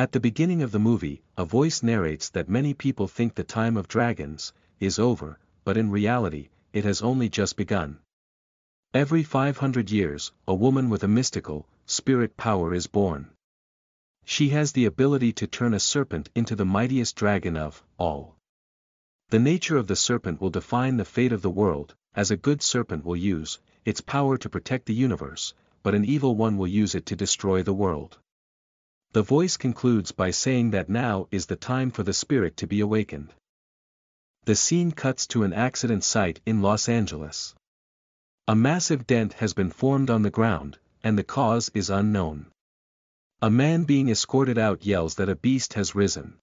At the beginning of the movie, a voice narrates that many people think the time of dragons is over, but in reality, it has only just begun. Every 500 years, a woman with a mystical, spirit power is born. She has the ability to turn a serpent into the mightiest dragon of all. The nature of the serpent will define the fate of the world, as a good serpent will use its power to protect the universe, but an evil one will use it to destroy the world. The voice concludes by saying that now is the time for the spirit to be awakened. The scene cuts to an accident site in Los Angeles. A massive dent has been formed on the ground, and the cause is unknown. A man being escorted out yells that a beast has risen.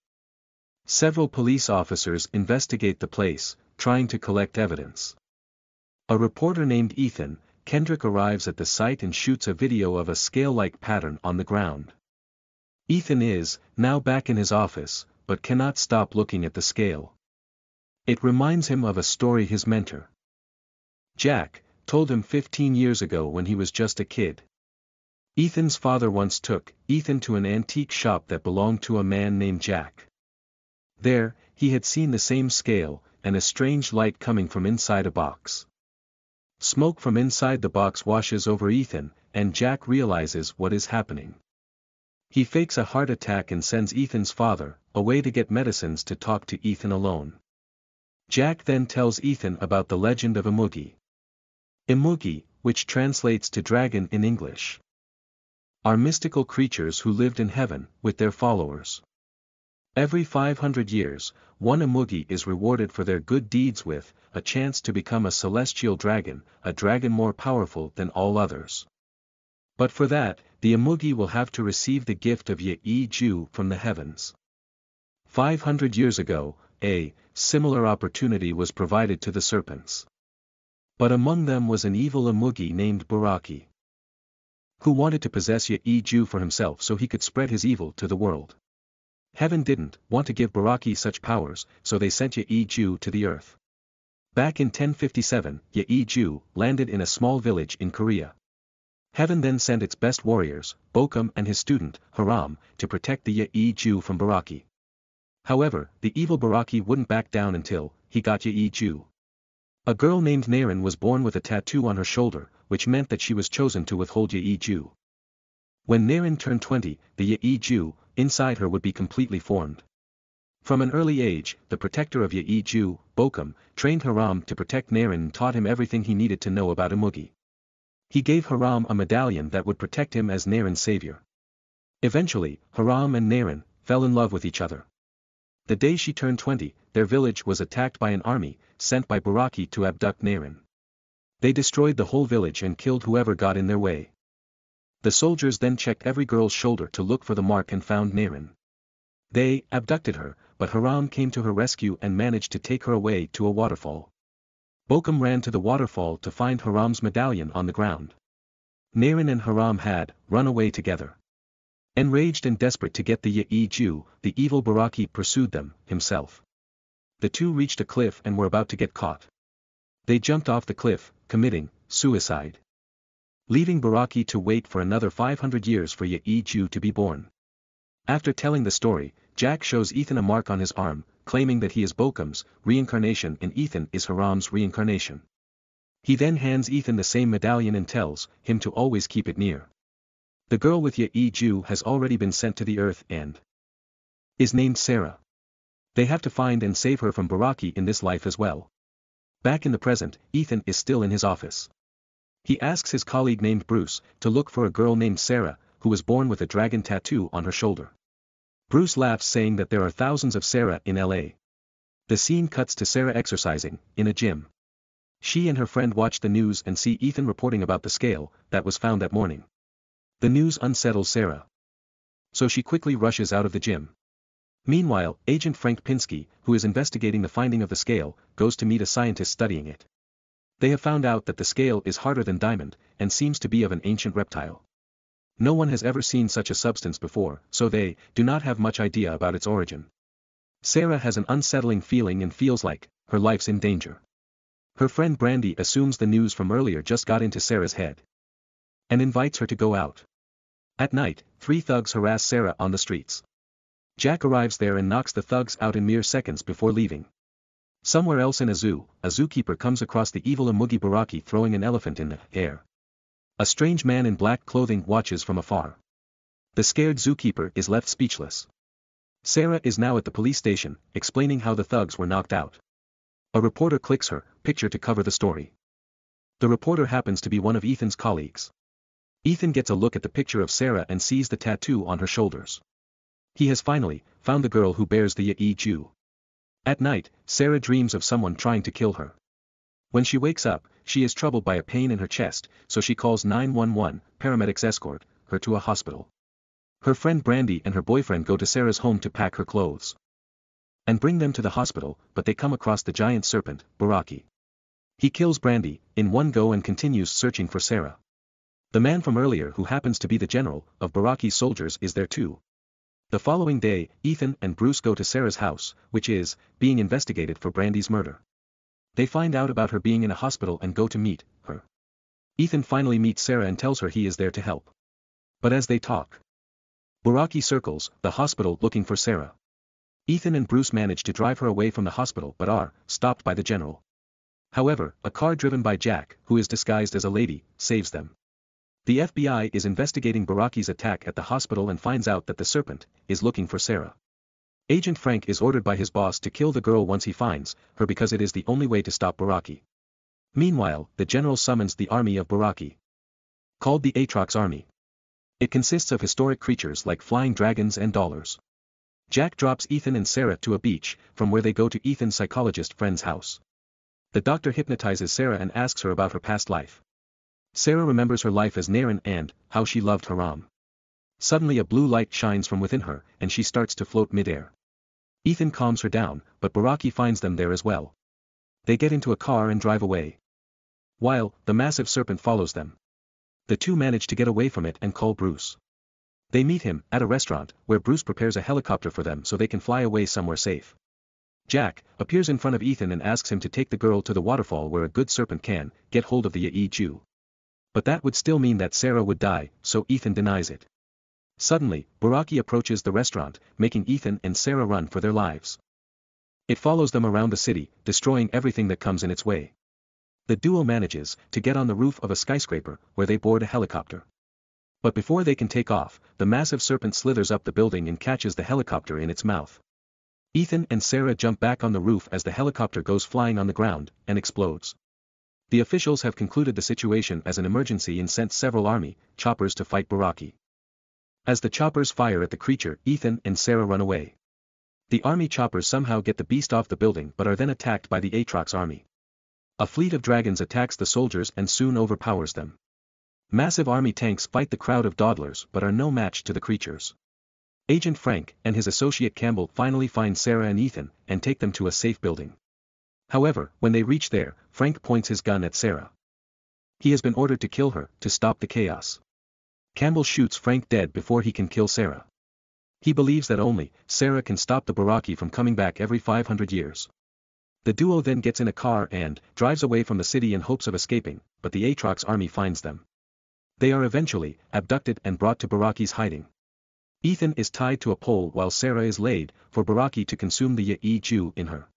Several police officers investigate the place, trying to collect evidence. A reporter named Ethan Kendrick arrives at the site and shoots a video of a scale-like pattern on the ground. Ethan is now back in his office, but cannot stop looking at the scale. It reminds him of a story his mentor, Jack, told him 15 years ago when he was just a kid. Ethan's father once took Ethan to an antique shop that belonged to a man named Jack. There, he had seen the same scale, and a strange light coming from inside a box. Smoke from inside the box washes over Ethan, and Jack realizes what is happening. He fakes a heart attack and sends Ethan's father away to get medicines to talk to Ethan alone. Jack then tells Ethan about the legend of Imugi. Imugi, which translates to dragon in English, are mystical creatures who lived in heaven with their followers. Every 500 years, one Imugi is rewarded for their good deeds with a chance to become a celestial dragon, a dragon more powerful than all others. But for that, the Imugi will have to receive the gift of Ye-Ju from the heavens. 500 years ago, a similar opportunity was provided to the serpents. But among them was an evil Imugi named Baraki, who wanted to possess Ye-Ju for himself so he could spread his evil to the world. Heaven didn't want to give Baraki such powers, so they sent Ye-Ju to the earth. Back in 1057, Ye-Ju landed in a small village in Korea. Heaven then sent its best warriors, Bokum and his student, Haram, to protect the Ye-Ju from Baraki. However, the evil Baraki wouldn't back down until he got Ye-Ju. A girl named Naren was born with a tattoo on her shoulder, which meant that she was chosen to withhold Ye-Ju. When Naren turned 20, the Ye-Ju inside her would be completely formed. From an early age, the protector of Ye-Ju, Bokum, trained Haram to protect Naren and taught him everything he needed to know about Imugi. He gave Haram a medallion that would protect him as Naren's savior. Eventually, Haram and Naren fell in love with each other. The day she turned 20, their village was attacked by an army sent by Baraki to abduct Naren. They destroyed the whole village and killed whoever got in their way. The soldiers then checked every girl's shoulder to look for the mark and found Naren. They abducted her, but Haram came to her rescue and managed to take her away to a waterfall. Bokum ran to the waterfall to find Haram's medallion on the ground. Naren and Haram had run away together. Enraged and desperate to get the Ye-Ju, the evil Baraki pursued them himself. The two reached a cliff and were about to get caught. They jumped off the cliff, committing suicide, leaving Baraki to wait for another 500 years for Ye-Ju to be born. After telling the story, Jack shows Ethan a mark on his arm, claiming that he is Bokum's reincarnation and Ethan is Haram's reincarnation. He then hands Ethan the same medallion and tells him to always keep it near. The girl with Ye-Ju has already been sent to the earth and is named Sarah. They have to find and save her from Baraki in this life as well. Back in the present, Ethan is still in his office. He asks his colleague named Bruce to look for a girl named Sarah, who was born with a dragon tattoo on her shoulder. Bruce laughs saying that there are thousands of Sarah in LA. The scene cuts to Sarah exercising in a gym. She and her friend watch the news and see Ethan reporting about the scale that was found that morning. The news unsettles Sarah, so she quickly rushes out of the gym. Meanwhile, Agent Frank Pinsky, who is investigating the finding of the scale, goes to meet a scientist studying it. They have found out that the scale is harder than diamond, and seems to be of an ancient reptile. No one has ever seen such a substance before, so they do not have much idea about its origin. Sarah has an unsettling feeling and feels like her life's in danger. Her friend Brandy assumes the news from earlier just got into Sarah's head and invites her to go out. At night, 3 thugs harass Sarah on the streets. Jack arrives there and knocks the thugs out in mere seconds before leaving. Somewhere else in a zookeeper comes across the evil Imugi Baraki throwing an elephant in the air. A strange man in black clothing watches from afar. The scared zookeeper is left speechless. Sarah is now at the police station, explaining how the thugs were knocked out. A reporter clicks her picture to cover the story. The reporter happens to be one of Ethan's colleagues. Ethan gets a look at the picture of Sarah and sees the tattoo on her shoulders. He has finally found the girl who bears the Jew. At night, Sarah dreams of someone trying to kill her. When she wakes up, she is troubled by a pain in her chest, so she calls 911, paramedics escort her to a hospital. Her friend Brandy and her boyfriend go to Sarah's home to pack her clothes and bring them to the hospital, but they come across the giant serpent, Baraki. He kills Brandy in one go and continues searching for Sarah. The man from earlier who happens to be the general of Baraki's soldiers is there too. The following day, Ethan and Bruce go to Sarah's house, which is being investigated for Brandy's murder. They find out about her being in a hospital and go to meet her. Ethan finally meets Sarah and tells her he is there to help. But as they talk, Baraki circles the hospital looking for Sarah. Ethan and Bruce manage to drive her away from the hospital but are stopped by the general. However, a car driven by Jack, who is disguised as a lady, saves them. The FBI is investigating Baraki's attack at the hospital and finds out that the serpent is looking for Sarah. Agent Frank is ordered by his boss to kill the girl once he finds her because it is the only way to stop Baraki. Meanwhile, the general summons the army of Baraki, called the Aatrox Army. It consists of historic creatures like flying dragons and dollars. Jack drops Ethan and Sarah to a beach, from where they go to Ethan's psychologist friend's house. The doctor hypnotizes Sarah and asks her about her past life. Sarah remembers her life as Naren and how she loved Haram. Suddenly a blue light shines from within her, and she starts to float midair. Ethan calms her down, but Baraki finds them there as well. They get into a car and drive away, while the massive serpent follows them. The two manage to get away from it and call Bruce. They meet him at a restaurant, where Bruce prepares a helicopter for them so they can fly away somewhere safe. Jack appears in front of Ethan and asks him to take the girl to the waterfall where a good serpent can get hold of the Jew. But that would still mean that Sarah would die, so Ethan denies it. Suddenly, Baraki approaches the restaurant, making Ethan and Sarah run for their lives. It follows them around the city, destroying everything that comes in its way. The duo manages to get on the roof of a skyscraper, where they board a helicopter. But before they can take off, the massive serpent slithers up the building and catches the helicopter in its mouth. Ethan and Sarah jump back on the roof as the helicopter goes flying on the ground, and explodes. The officials have concluded the situation as an emergency and sent several army choppers to fight Baraki. As the choppers fire at the creature, Ethan and Sarah run away. The army choppers somehow get the beast off the building but are then attacked by the Aatrox army. A fleet of dragons attacks the soldiers and soon overpowers them. Massive army tanks fight the crowd of dawdlers but are no match to the creatures. Agent Frank and his associate Campbell finally find Sarah and Ethan and take them to a safe building. However, when they reach there, Frank points his gun at Sarah. He has been ordered to kill her to stop the chaos. Campbell shoots Frank dead before he can kill Sarah. He believes that only Sarah can stop the Baraki from coming back every 500 years. The duo then gets in a car and drives away from the city in hopes of escaping, but the Aatrox army finds them. They are eventually abducted and brought to Baraki's hiding. Ethan is tied to a pole while Sarah is laid for Baraki to consume the Jew in her.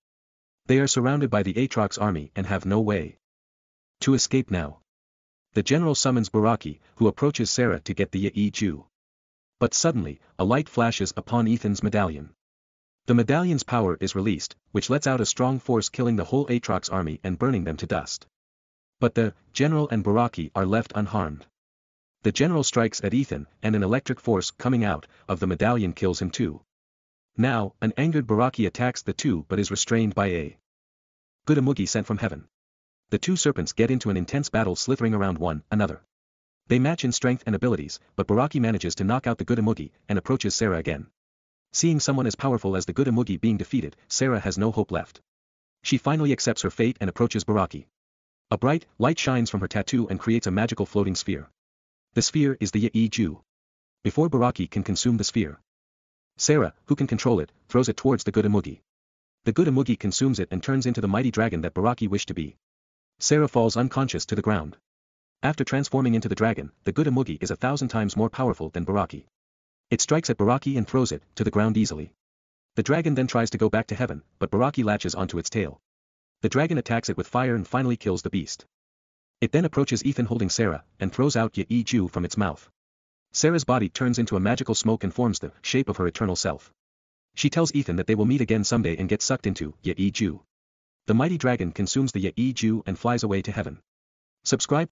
They are surrounded by the Aatrox army and have no way to escape now. The general summons Baraki, who approaches Sarah to get the Jew. But suddenly, a light flashes upon Ethan's medallion. The medallion's power is released, which lets out a strong force killing the whole Aatrox army and burning them to dust. But the general and Baraki are left unharmed. The general strikes at Ethan, and an electric force coming out of the medallion kills him too. Now, an angered Baraki attacks the two but is restrained by a good Imugi sent from heaven. The two serpents get into an intense battle slithering around one another. They match in strength and abilities, but Baraki manages to knock out the good Imugi and approaches Sarah again. Seeing someone as powerful as the good Imugi being defeated, Sarah has no hope left. She finally accepts her fate and approaches Baraki. A bright light shines from her tattoo and creates a magical floating sphere. The sphere is the Jew. Before Baraki can consume the sphere, Sarah, who can control it, throws it towards the good Imugi. The good Imugi consumes it and turns into the mighty dragon that Baraki wished to be. Sarah falls unconscious to the ground. After transforming into the dragon, the good Imugi is 1,000 times more powerful than Baraki. It strikes at Baraki and throws it to the ground easily. The dragon then tries to go back to heaven, but Baraki latches onto its tail. The dragon attacks it with fire and finally kills the beast. It then approaches Ethan holding Sarah, and throws out Ye-Ju from its mouth. Sarah's body turns into a magical smoke and forms the shape of her eternal self. She tells Ethan that they will meet again someday and get sucked into Ye-Ju. The mighty dragon consumes the Ye-Ju and flies away to heaven. Subscribe.